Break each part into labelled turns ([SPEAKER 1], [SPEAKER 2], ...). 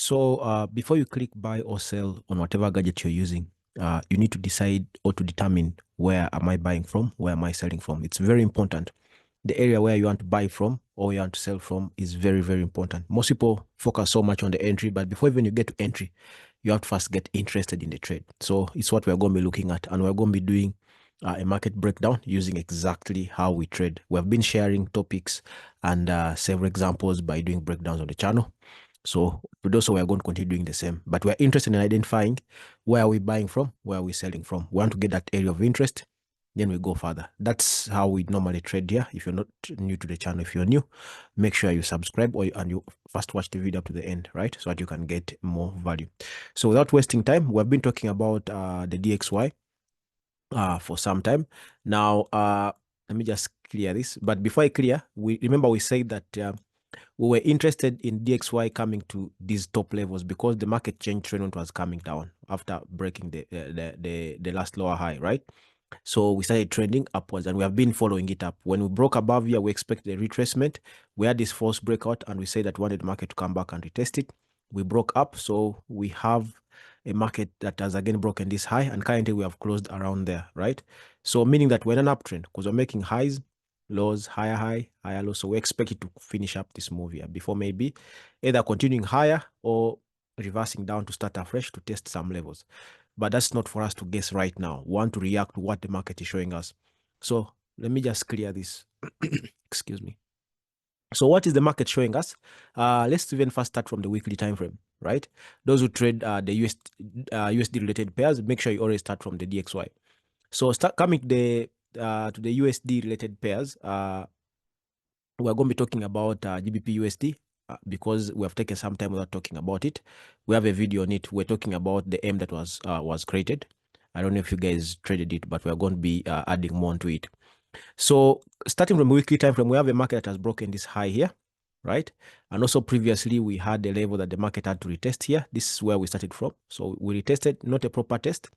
[SPEAKER 1] So before you click buy or sell on whatever gadget you're using, you need to decide or to determine where am I buying from, where am I selling from. It's very important. The area where you want to buy from or you want to sell from is very, very important. Most people focus so much on the entry, but before even you get to entry, you have to first get interested in the trade. So it's what we're going to be looking at, and we're going to be doing a market breakdown using exactly how we trade. We have been sharing topics and several examples by doing breakdowns on the channel. So with those, we are going to continue doing the same, but we're interested in identifying where are we buying from, where are we selling from. We want to get that area of interest, then we go further. That's how we normally trade here. If you're not new to the channel, if you're new, make sure you subscribe and you first watch the video up to the end, right? So that you can get more value. So without wasting time, we've been talking about the DXY for some time. Now, let me just clear this. But before I clear, we said that we were interested in DXY coming to these top levels because the market change trend was coming down after breaking the last lower high, right? So we started trending upwards and we have been following it up. When we broke above here, we expected a retracement. We had this false breakout and we said that we wanted the market to come back and retest it. We broke up, so we have a market that has again broken this high, and currently we have closed around there, right? So meaning that we're in an uptrend because we're making highs, lows, higher high, higher low. So we expect it to finish up this move here before maybe either continuing higher or reversing down to start afresh to test some levels. But that's not for us to guess right now. We want to react to what the market is showing us. So let me just clear this. Excuse me. So what is the market showing us? Let's even first start from the weekly time frame, right? Those who trade the USD related pairs, make sure you always start from the DXY. So coming to the USD related pairs, we're going to be talking about GBP USD because we have taken some time without talking about it. We have a video on it. We're talking about the M that was created. I don't know if you guys traded it, but we're going to be adding more to it. So starting from weekly time frame, we have a market that has broken this high here, right? And also previously we had a level that the market had to retest here. This is where we started from. So we retested, not a proper test.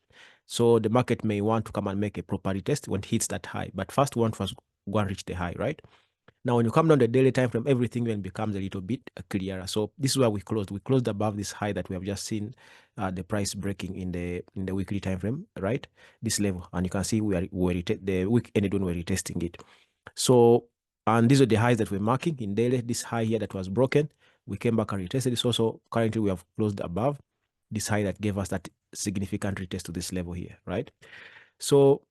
[SPEAKER 1] So the market may want to come and make a proper retest when it hits that high. But first we want to go and reach the high, right? Now, when you come down the daily time frame, everything then becomes a little bit clearer. So this is where we closed. We closed above this high that we have just seen the price breaking in the weekly time frame, right? This level, and you can see the week ended when we're retesting it. So, and these are the highs that we're marking in daily. This high here that was broken, we came back and retested this. Also, currently we have closed above this high that gave us that significant retest to this level here, right? So,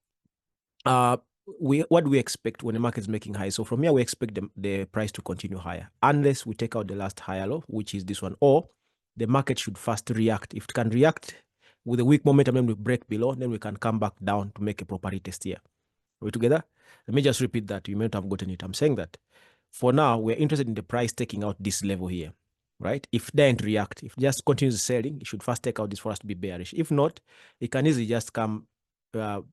[SPEAKER 1] what do we expect when the market is making high? So from here, we expect the price to continue higher unless we take out the last higher low, which is this one, or the market should first react. If it can react with a weak momentum, then we break below, then we can come back down to make a proper retest here. Are we together? Let me just repeat that. You may not have gotten it. I'm saying that for now, we're interested in the price taking out this level here, right? If it doesn't react, if it just continues selling, it should first take out this for us to be bearish. If not, it can easily just come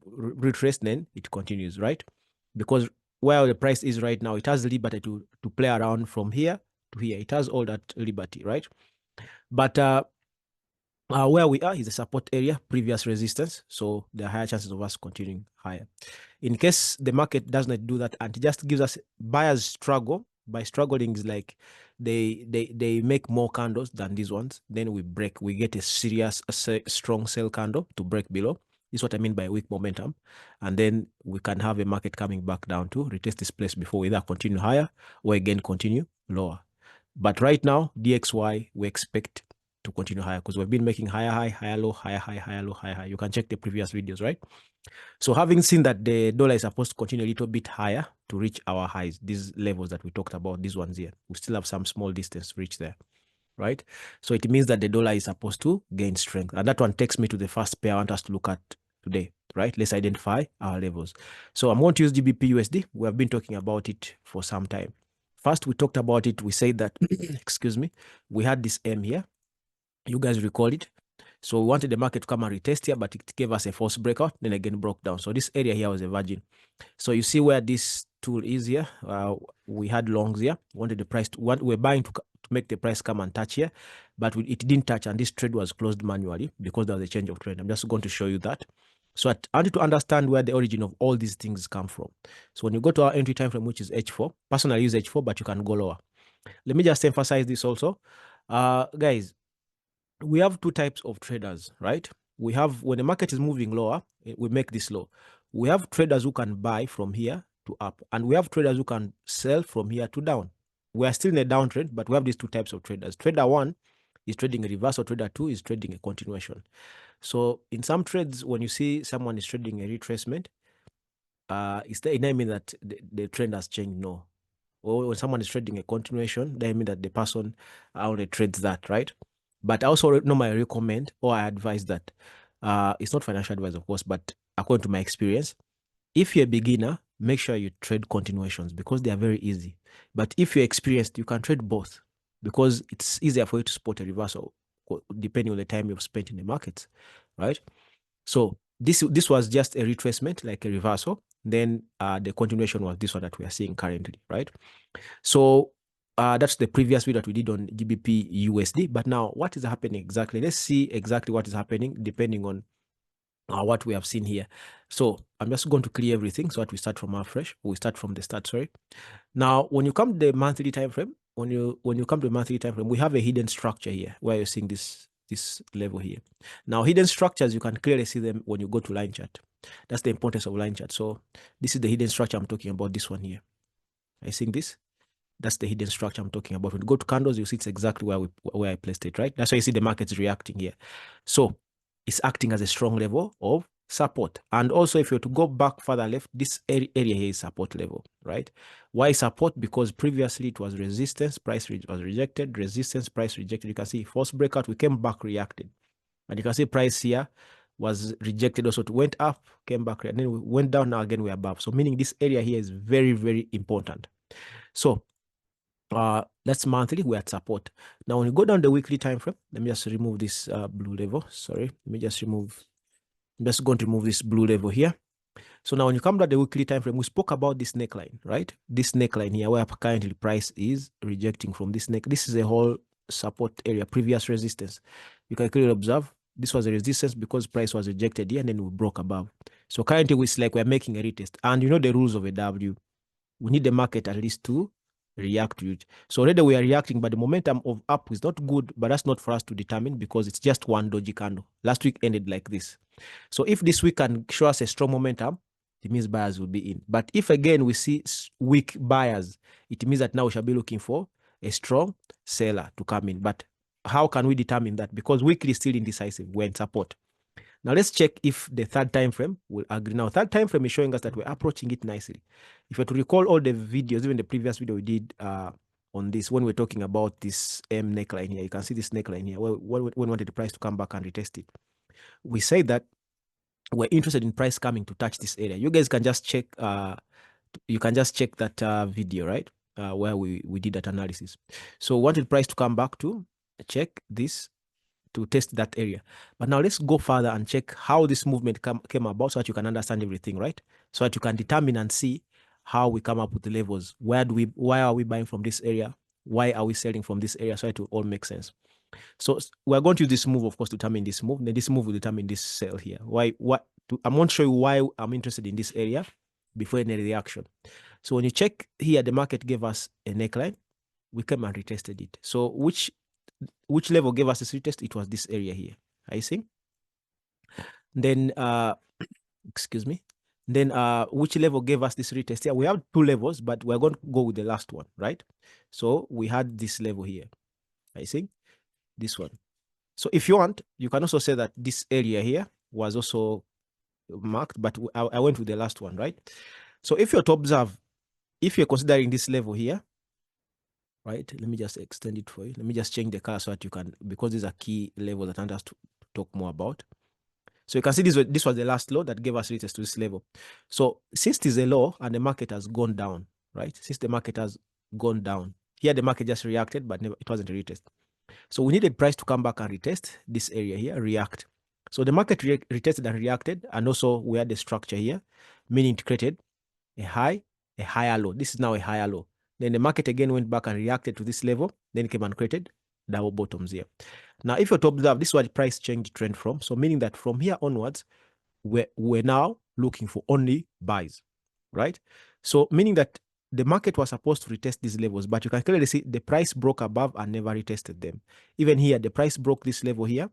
[SPEAKER 1] retrace, then it continues, right? Because where the price is right now, it has liberty to play around from here to here. It has all that liberty, right? But where we are is the support area, previous resistance. So there are higher chances of us continuing higher. In case the market does not do that and it just gives us buyers struggle, by struggling is like they make more candles than these ones, then we get a strong sell candle to break below. This is what I mean by weak momentum. And then we can have a market coming back down to retest this place before we either continue higher or again continue lower. But right now, DXY, we expect to continue higher because we've been making higher high, higher low, higher high, higher low, higher high. You can check the previous videos, right? So having seen that the dollar is supposed to continue a little bit higher to reach our highs, these levels that we talked about, these ones here, we still have some small distance to reach there, right? So it means that the dollar is supposed to gain strength. And that one takes me to the first pair I want us to look at today, right? Let's identify our levels. So I'm going to use GBP USD. We have been talking about it for some time. First, we talked about it. We said that, excuse me, we had this M here. You guys recall it. So we wanted the market to come and retest here, but it gave us a false breakout, then again broke down. So this area here was a virgin. So you see where this tool is here. We had longs here. Wanted the price we're buying to make the price come and touch here, but it didn't touch, and this trade was closed manually because there was a change of trend. I'm just going to show you that. So I want you to understand where the origin of all these things come from. So when you go to our entry time frame, which is H4, personally I use H4, but you can go lower. Let me just emphasize this also. Guys, we have two types of traders, right? We have, when the market is moving lower, we make this low. We have traders who can buy from here to up, and we have traders who can sell from here to down. We are still in a downtrend, but we have these two types of traders. Trader one is trading a reversal. Trader two is trading a continuation. So in some trades, when you see someone is trading a retracement, it doesn't mean that the trend has changed. No. Or when someone is trading a continuation, that means that the person already trades that, right? But I also normally recommend, or I advise that it's not financial advice, of course, but according to my experience, if you're a beginner, make sure you trade continuations because they are very easy. But if you're experienced, you can trade both because it's easier for you to spot a reversal depending on the time you've spent in the markets, right? So this was just a retracement, like a reversal. Then the continuation was this one that we are seeing currently, right? So that's the previous video that we did on GBP USD. But now, what is happening exactly? Let's see exactly what is happening depending on what we have seen here. So I'm just going to clear everything so that we start from afresh. We start from the start, sorry. Now, when you come to the monthly time frame, when you come to the monthly time frame, we have a hidden structure here where you're seeing this level here. Now, hidden structures, you can clearly see them when you go to line chart. That's the importance of line chart. So this is the hidden structure I'm talking about, this one here. Are you seeing this? That's the hidden structure I'm talking about. When you go to candles, you see it's exactly where I placed it, right? That's why you see the market's reacting here. So it's acting as a strong level of support. And also, if you're to go back further left, this area here is support level, right? Why support? Because previously it was resistance, price was rejected, resistance, price rejected. You can see false breakout, we came back, reacted. And you can see price here was rejected also. It went up, came back, and then we went down. Now again, we're above. So meaning this area here is very, very important. So that's monthly, we're at support. Now, when you go down the weekly time frame, let me just remove this blue level. Sorry, let me just remove. I'm just going to remove this blue level here. So now, when you come to the weekly time frame, we spoke about this neckline, right? This neckline here, where currently price is rejecting from this neck. This is a whole support area, previous resistance. You can clearly observe this was a resistance because price was rejected here, and then we broke above. So currently, it's like we're making a retest, and you know the rules of a W. We need the market at least to react to it. So already we are reacting, but the momentum of up is not good, but that's not for us to determine because it's just one doji candle. Last week ended like this. So if this week can show us a strong momentum, it means buyers will be in. But if again we see weak buyers, it means that now we shall be looking for a strong seller to come in. But how can we determine that? Because weekly is still indecisive. We're in support. Now let's check if the third time frame will agree. Now, third time frame is showing us that we're approaching it nicely. If you to recall all the videos, even the previous video we did on this, when we're talking about this M neckline here, you can see this neckline here, when we wanted the price to come back and retest it. We say that we're interested in price coming to touch this area. You guys can just check, you can just check that video, right? Where we did that analysis. So we wanted price to come back to check this, to test that area. But now let's go further and check how this movement came about so that you can understand everything, right? So that you can determine and see how we come up with the levels. Why are we buying from this area? Why are we selling from this area? So it will all make sense. So we're going to use this move, of course, to determine this move. Then this move will determine this sell here. I'm going to show you why I'm interested in this area before any reaction. So when you check here, the market gave us a neckline. We came and retested it. So which level gave us this retest? It was this area here. I see. Then excuse me. Then which level gave us this retest? Yeah, we have two levels, but we're going to go with the last one, right? So we had this level here. I see this one. So if you want, you can also say that this area here was also marked, but I went with the last one, right? So if you're to observe, if you're considering this level here, right? Let me just extend it for you. Let me just change the color so that you can, because these are key levels that I want us to talk more about. So you can see this was the last low that gave us retest to this level. So since it is a low and the market has gone down, right? Since the market has gone down, here the market just reacted, but it wasn't a retest. So we needed price to come back and retest this area here, react. So the market retested and reacted, and also we had the structure here, meaning it created a high, a higher low. This is now a higher low. Then the market again went back and reacted to this level, then came and created double bottoms here. Now, if you're to observe, this is what the price change trend from. So meaning that from here onwards, we're now looking for only buys, right? So meaning that the market was supposed to retest these levels, but you can clearly see the price broke above and never retested them. Even here, the price broke this level here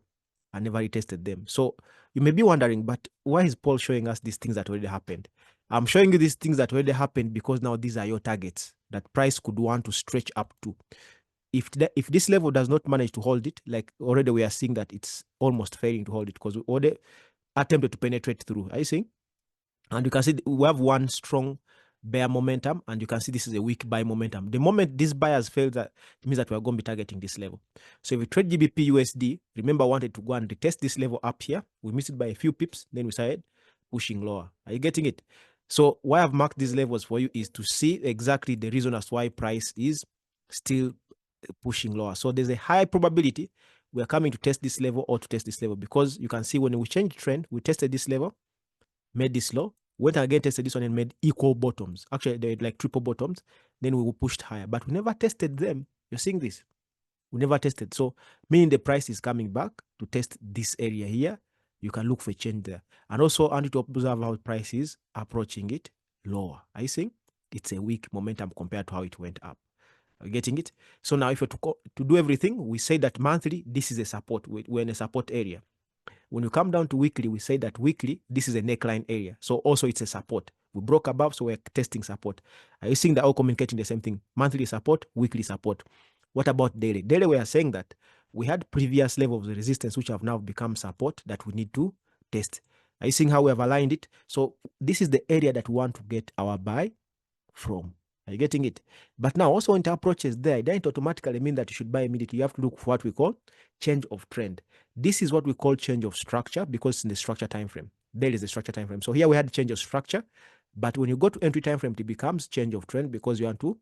[SPEAKER 1] and never retested them. So you may be wondering, but why is Paul showing us these things that already happened? I'm showing you these things that already happened because now these are your targets that price could want to stretch up to. If this level does not manage to hold it, like already we are seeing that it's almost failing to hold it because we already attempted to penetrate through. Are you seeing? And you can see we have one strong bear momentum, and you can see this is a weak buy momentum. The moment these buyers fail, that it means that we are going to be targeting this level. So if we trade GBP USD, remember I wanted to go and retest this level up here. We missed it by a few pips, then we started pushing lower. Are you getting it? So why I've marked these levels for you is to see exactly the reason as why price is still pushing lower. So there's a high probability we are coming to test this level or to test this level, because you can see when we change trend, we tested this level, made this low, went again, tested this one and made equal bottoms. Actually, they're like triple bottoms. Then we pushed higher, but we never tested them. You're seeing this? We never tested. So meaning the price is coming back to test this area here. You can look for a change there. And also I need to observe how price is approaching it lower. Are you seeing? It's a weak momentum compared to how it went up. Are you getting it? So now if you're to do everything, we say that monthly, this is a support. We're in a support area. When you come down to weekly, we say that weekly, this is a neckline area. So also it's a support. We broke above, so we're testing support. Are you seeing that all communicating the same thing? Monthly support, weekly support. What about daily? Daily, we are saying that we had previous levels of resistance, which have now become support that we need to test. Are you seeing how we have aligned it? So this is the area that we want to get our buy from. Are you getting it? But now also when it approaches there, it doesn't automatically mean that you should buy immediately. You have to look for what we call change of trend. This is what we call change of structure because it's in the structure time frame. There is the structure time frame. So here we had change of structure, but when you go to entry time frame, it becomes change of trend because you want to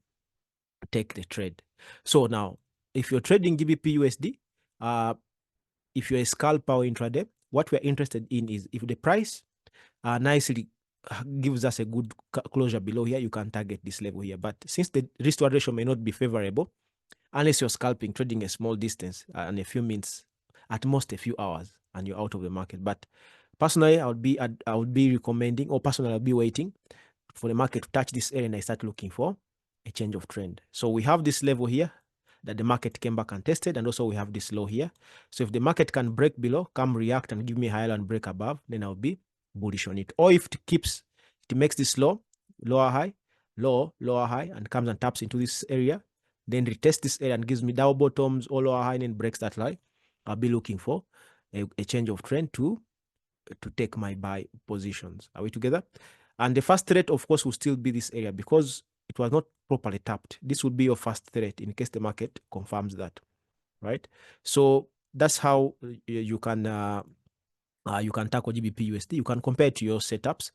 [SPEAKER 1] take the trade. So now, if you're trading GBP USD, if you're a scalper or intraday, what we're interested in is if the price nicely gives us a good closure below here, you can target this level here. But since the risk-to-reward ratio may not be favorable, unless you're scalping, trading a small distance and a few minutes, at most a few hours, and you're out of the market. But personally, I would be recommending, or personally, I'll be waiting for the market to touch this area and I start looking for a change of trend. So we have this level here that the market came back and tested, and also we have this low here. So if the market can break below, come react and give me a higher and break above, then I'll be bullish on it. Or if it makes this low, lower high, low, lower high, and comes and taps into this area, then retest this area and gives me double bottoms or lower high and then breaks that line, I'll be looking for a change of trend to take my buy positions. Are we together? And the first threat, of course, will still be this area because it was not properly tapped. This would be your first threat in case the market confirms that, right? So that's how you can tackle GBP USD. You can compare it to your setups.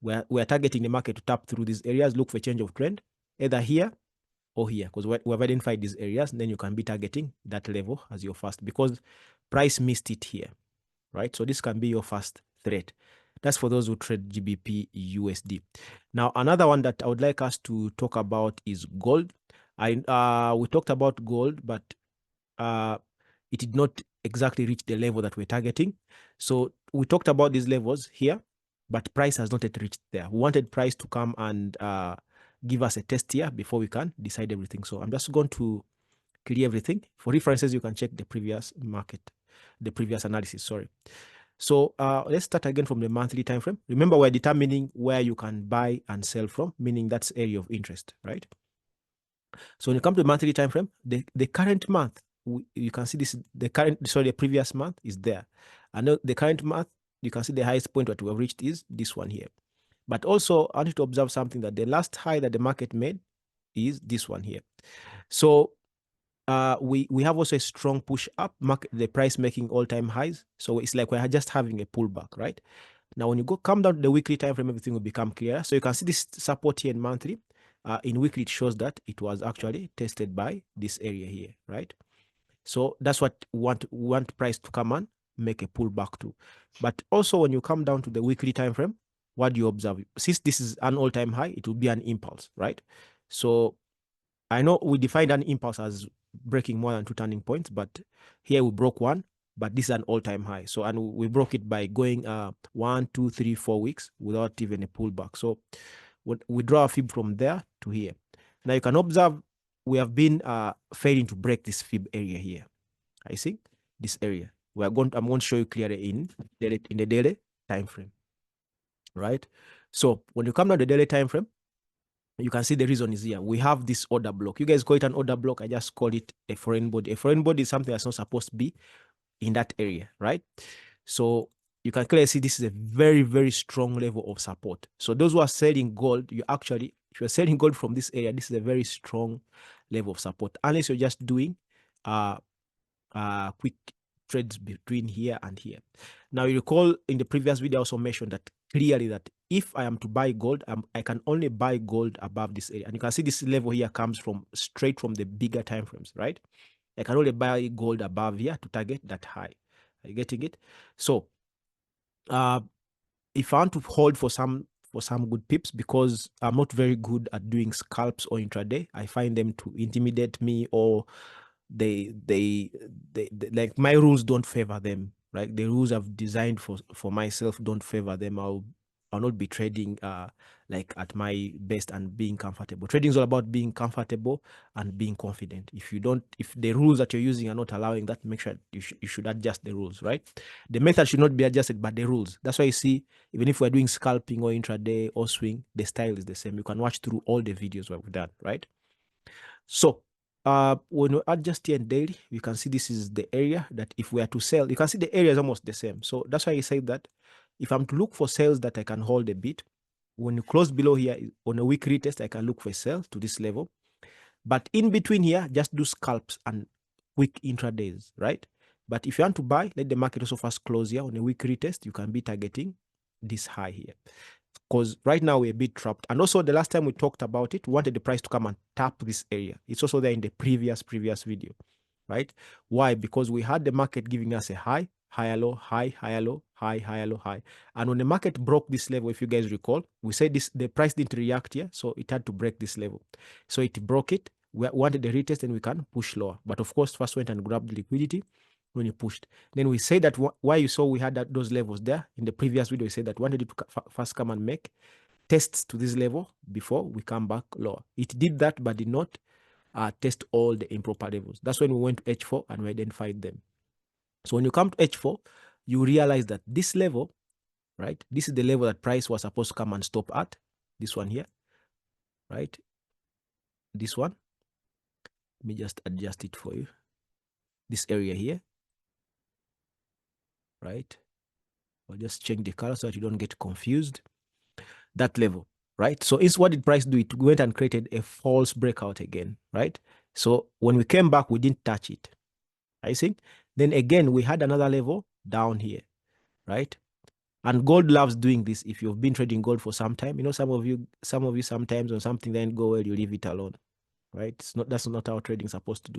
[SPEAKER 1] We're targeting the market to tap through these areas, look for a change of trend, either here or here, because we've identified these areas, and then you can be targeting that level as your first, because price missed it here, right? So this can be your first threat. That's for those who trade GBP USD. Now, another one that I would like us to talk about is gold. We talked about gold, but it did not exactly reach the level that we're targeting. So we talked about these levels here, but price has not yet reached there. We wanted price to come and give us a test here before we can decide everything. So I'm just going to clear everything. For references, you can check the previous analysis, sorry. So let's start again from the monthly time frame. Remember, we're determining where you can buy and sell from, meaning that's area of interest, right? So when you come to the monthly time frame, the current month, you can see this, the previous month is there. And the current month, you can see the highest point that we have reached is this one here. But also, I need to observe something, that the last high that the market made is this one here. So we have also a strong push up, the price making all-time highs. So it's like we're just having a pullback, right? Now, when you come down to the weekly time frame, everything will become clear. So you can see this support here in monthly. In weekly, it shows that it was actually tested by this area here, right? So that's what we want price to come and make a pullback to. But also, when you come down to the weekly time frame, what do you observe? Since this is an all-time high, it will be an impulse, right? So I know we defined an impulse as breaking more than 2 turning points, but here we broke one, but this is an all-time high. So, and we broke it by going 1, 2, 3, 4 weeks without even a pullback. So we draw a fib from there to here. Now you can observe we have been failing to break this fib area here. I see this area. I'm going to show you clearly in the daily time frame, right? So when you come down the daily time frame, you can see the reason is here. We have this order block. You guys call it an order block. I just call it a foreign body. A foreign body is something that's not supposed to be in that area, right? So you can clearly see this is a very, very strong level of support. So those who are selling gold, if you're selling gold from this area, this is a very strong level of support. Unless you're just doing quick trades between here and here. Now you recall in the previous video I also mentioned that clearly that if I am to buy gold, I can only buy gold above this area. And you can see this level here comes from straight from the bigger time frames, right? I can only buy gold above here to target that high. Are you getting it? So if I want to hold for some good pips, because I'm not very good at doing scalps or intraday, I find them to intimidate me, or they like my rules don't favor them, right? The rules I've designed for myself don't favor them. I'll not be trading like at my best and being comfortable. Trading is all about being comfortable and being confident. If the rules that you're using are not allowing that, make sure you should adjust the rules, right? The method should not be adjusted, but the rules. That's why you see, even if we're doing scalping or intraday or swing, the style is the same. You can watch through all the videos we've done, right? So when we adjust here in daily, you can see this is the area that if we are to sell, you can see the area is almost the same. So that's why I say that if I'm to look for sales that I can hold a bit, when you close below here on a weekly test, I can look for a sell to this level. But in between here, just do scalps and quick intradays, right? But if you want to buy, let the market also first close here on a weekly test. You can be targeting this high here, because right now we're a bit trapped. And also the last time we talked about it, we wanted the price to come and tap this area. It's also there in the previous video, right? Why? Because we had the market giving us a high, higher low, high, higher low, high, higher low, high. And when the market broke this level, if you guys recall, we said the price didn't react here, so it had to break this level. So it broke it. We wanted the retest, and we can push lower. But of course, first went and grabbed the liquidity when you pushed. Then we say that why you saw we had those levels there in the previous video, we said that we wanted it to first come and make tests to this level before we come back lower. It did that, but did not test all the improper levels. That's when we went to H4 and we identified them. So when you come to H4, you realize that this level, right? This is the level that price was supposed to come and stop at. This one here, right? This one. Let me just adjust it for you. This area here, right? I'll just change the color so that you don't get confused. That level, right? So what did price do? It went and created a false breakout again, right? So when we came back, we didn't touch it. I think. Then again, we had another level down here, right? And gold loves doing this. If you've been trading gold for some time, you know, some of you sometimes when something doesn't go well, you leave it alone, right? That's not how trading is supposed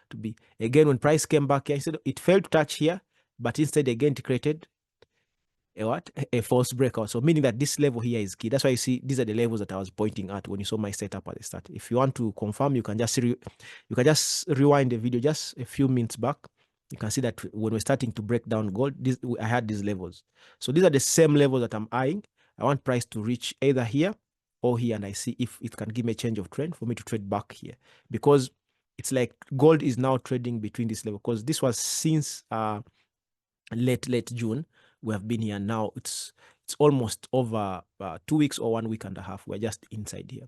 [SPEAKER 1] to be. Again, when price came back here, instead it failed to touch here, but instead again it created a false breakout. So meaning that this level here is key. That's why you see these are the levels that I was pointing at when you saw my setup at the start. If you want to confirm, you can just rewind the video just a few minutes back. You can see that when we're starting to break down gold, I had these levels. So these are the same levels that I'm eyeing. I want price to reach either here or here, and I see if it can give me a change of trend for me to trade back here, because it's like gold is now trading between this level, because this was since late June. We have been here now. It's almost over 2 weeks or 1 week and a half. We're just inside here.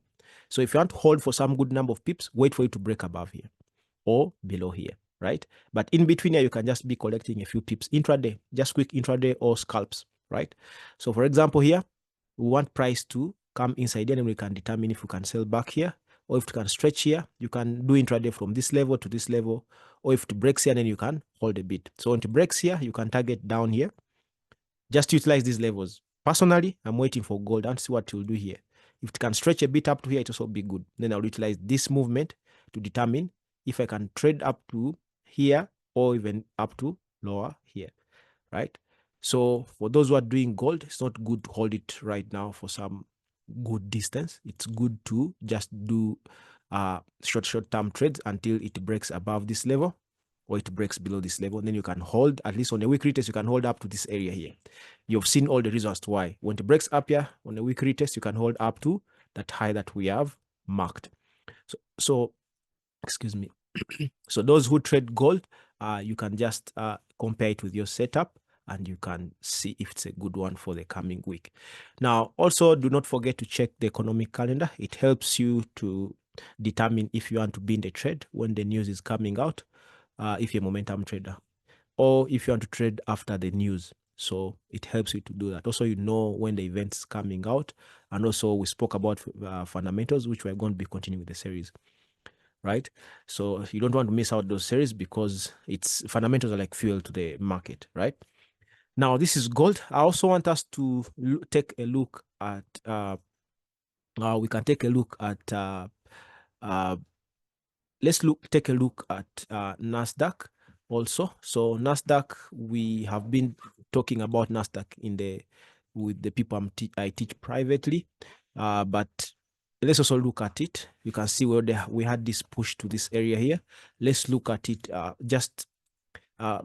[SPEAKER 1] So if you want to hold for some good number of pips, wait for it to break above here or below here, right? But in between here, you can just be collecting a few pips intraday, just quick intraday or scalps, right? So for example, here we want price to come inside here, and we can determine if we can sell back here, or if it can stretch here. You can do intraday from this level to this level, or if it breaks here, then you can hold a bit. So when it breaks here, you can target down here. Just utilize these levels. Personally, I'm waiting for gold and see what you'll do here. If it can stretch a bit up to here, it also be good. Then I'll utilize this movement to determine if I can trade up to here or even up to lower here, right? So for those who are doing gold, it's not good to hold it right now for some good distance. It's good to just do short-term trades until it breaks above this level or it breaks below this level. And then you can hold, at least on a weekly test, you can hold up to this area here. You've seen all the reasons why. When it breaks up here on a weekly test, you can hold up to that high that we have marked. So excuse me. So those who trade gold, you can just compare it with your setup and you can see if it's a good one for the coming week. Now, also do not forget to check the economic calendar. It helps you to determine if you want to be in the trade when the news is coming out, if you're a momentum trader, or if you want to trade after the news. So it helps you to do that. Also, you know when the event's coming out. And also we spoke about fundamentals, which we're going to be continuing with the series. Right, so you don't want to miss out those series because it's fundamentals are like fuel to the market. Right now, this is gold. I also want us to take a look at we can take a look at take a look at NASDAQ also. So NASDAQ, we have been talking about NASDAQ with the people I teach privately, but let's also look at it. You can see where we had this push to this area here. Let's look at it.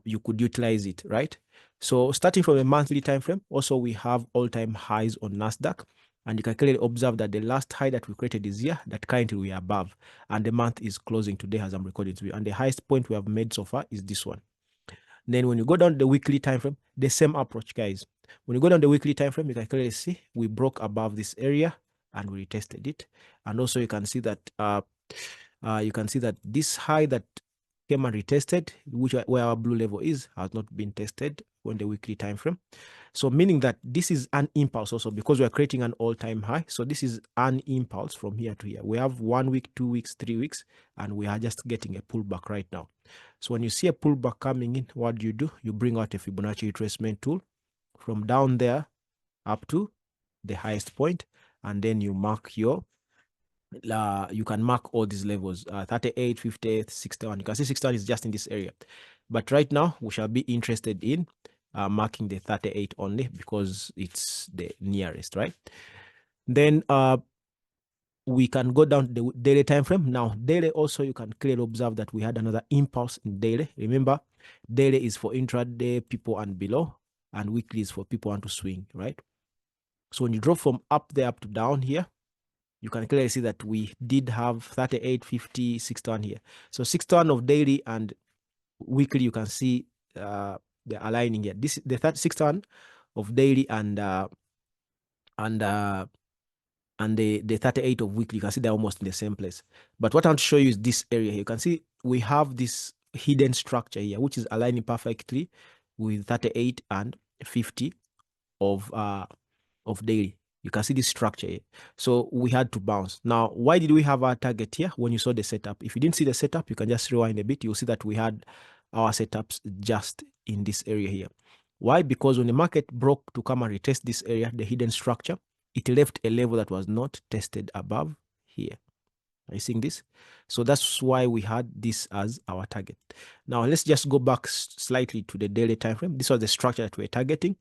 [SPEAKER 1] You could utilize it, right? So starting from a monthly time frame, also we have all-time highs on NASDAQ. And you can clearly observe that the last high that we created is here, that currently we are above. And the month is closing today as I'm recording to you. And the highest point we have made so far is this one. Then when you go down the weekly time frame, the same approach, guys. When you go down the weekly time frame, you can clearly see we broke above this area and we retested it. And also you can see that this high that came and retested, where our blue level is, has not been tested on the weekly time frame. So meaning that this is an impulse also, because we are creating an all-time high. So this is an impulse from here to here. We have 1 week, 2 weeks, 3 weeks, and we are just getting a pullback right now. So when you see a pullback coming in, what do? You bring out a Fibonacci retracement tool from down there up to the highest point, and then you mark your you can mark all these levels, 38, 58, 61. You can see 61 is just in this area. But right now, we shall be interested in marking the 38 only because it's the nearest, right? Then we can go down to the daily time frame. Now, daily also, you can clearly observe that we had another impulse in daily. Remember, daily is for intraday people and below, and weekly is for people want to swing, right? So when you drop from up there up to down here, you can clearly see that we did have 38, 50, 61 here. So 61 of daily and weekly, you can see the aligning here. This the 61 of daily and the 38 of weekly. You can see they're almost in the same place. But what I want to show you is this area here. You can see we have this hidden structure here, which is aligning perfectly with 38 and 50 of daily. You can see this structure here. So we had to bounce. Now, why did we have our target here? When you saw the setup, if you didn't see the setup, you can just rewind a bit. You'll see that we had our setups just in this area here. Why? Because when the market broke to come and retest this area, the hidden structure, it left a level that was not tested above here. Are you seeing this? So that's why we had this as our target. Now, let's just go back slightly to the daily time frame. This was the structure that we're targeting,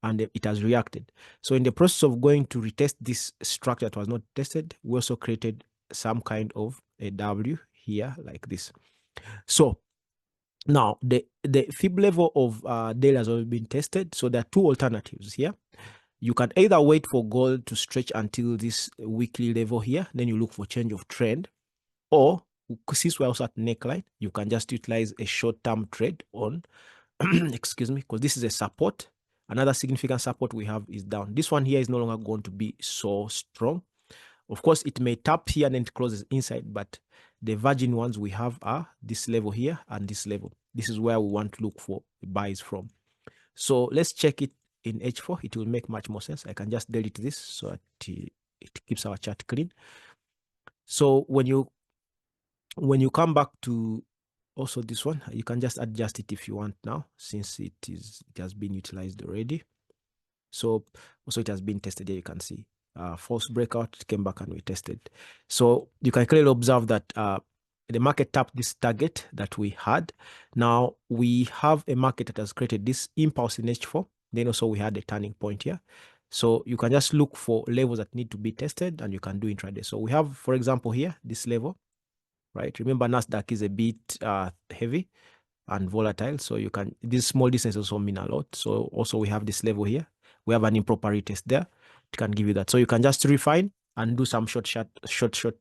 [SPEAKER 1] and it has reacted. So in the process of going to retest this structure that was not tested, we also created some kind of a W here like this. So now the fib level of daily has already been tested. So there are two alternatives here. You can either wait for gold to stretch until this weekly level here, then you look for change of trend, or since we're also at neckline, you can just utilize a short-term trade on excuse me, because this is a support. Another significant support we have is down. This one here is no longer going to be so strong. Of course, it may tap here and then it closes inside, but the virgin ones we have are this level here and this level. This is where we want to look for buys from. So let's check it in H4. It will make much more sense. I can just delete this so that it keeps our chart clean. So when you come back to also this one, you can just adjust it if you want now, since it has been utilized already. So also it has been tested here. You can see false breakout, it came back and we tested. So you can clearly observe that the market tapped this target that we had. Now we have a market that has created this impulse in H4. Then also we had a turning point here. So you can just look for levels that need to be tested and you can do intraday. So we have, for example, here, this level, right? Remember, NASDAQ is a bit heavy and volatile. So you can, this small distance also mean a lot. So also we have this level here. We have an improper retest there. It can give you that. So you can just refine and do some short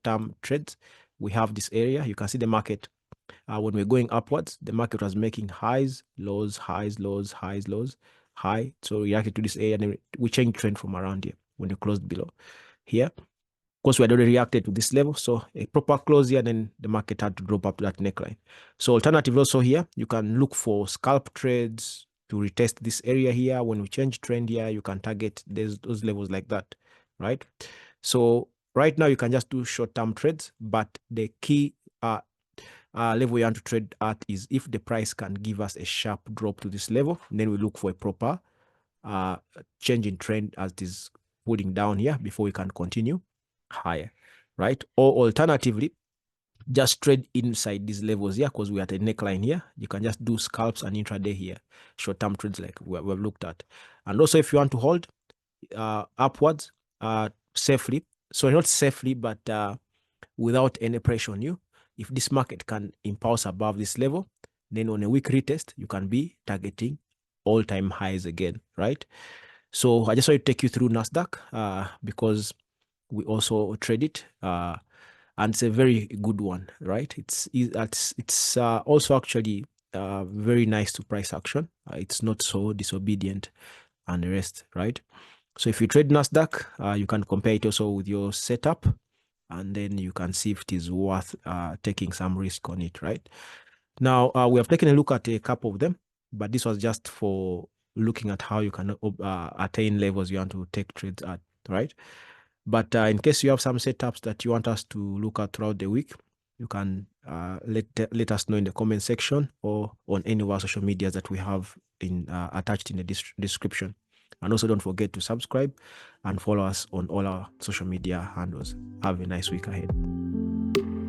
[SPEAKER 1] term trades, we have this area. You can see the market. When we're going upwards, the market was making highs, lows, highs, lows, highs, lows, high. So we reacted to this area, and then we changed trend from around here when you closed below here. Of course, we had already reacted to this level, so a proper close here, then the market had to drop up to that neckline. So alternatively also here, you can look for scalp trades to retest this area here. When we change trend here, you can target those levels like that, right? So right now you can just do short-term trades, but the key level you want to trade at is if the price can give us a sharp drop to this level, then we look for a proper change in trend as it is pulling down here before we can continue higher, right? Or alternatively, just trade inside these levels here because we're at a neckline here. You can just do scalps and intraday here, short-term trades like we've looked at. And also if you want to hold upwards safely, so not safely, but without any pressure on you, if this market can impulse above this level, then on a week retest, you can be targeting all-time highs again, right? So I just want to take you through NASDAQ because we also trade it, and it's a very good one, right? It's also actually very nice to price action. It's not so disobedient and the rest, right? So if you trade NASDAQ, you can compare it also with your setup, and then you can see if it is worth taking some risk on it, right? Now, we have taken a look at a couple of them, but this was just for looking at how you can attain levels you want to take trades at, right? But in case you have some setups that you want us to look at throughout the week, you can let us know in the comment section or on any of our social medias that we have attached in the description. And also don't forget to subscribe and follow us on all our social media handles. Have a nice week ahead.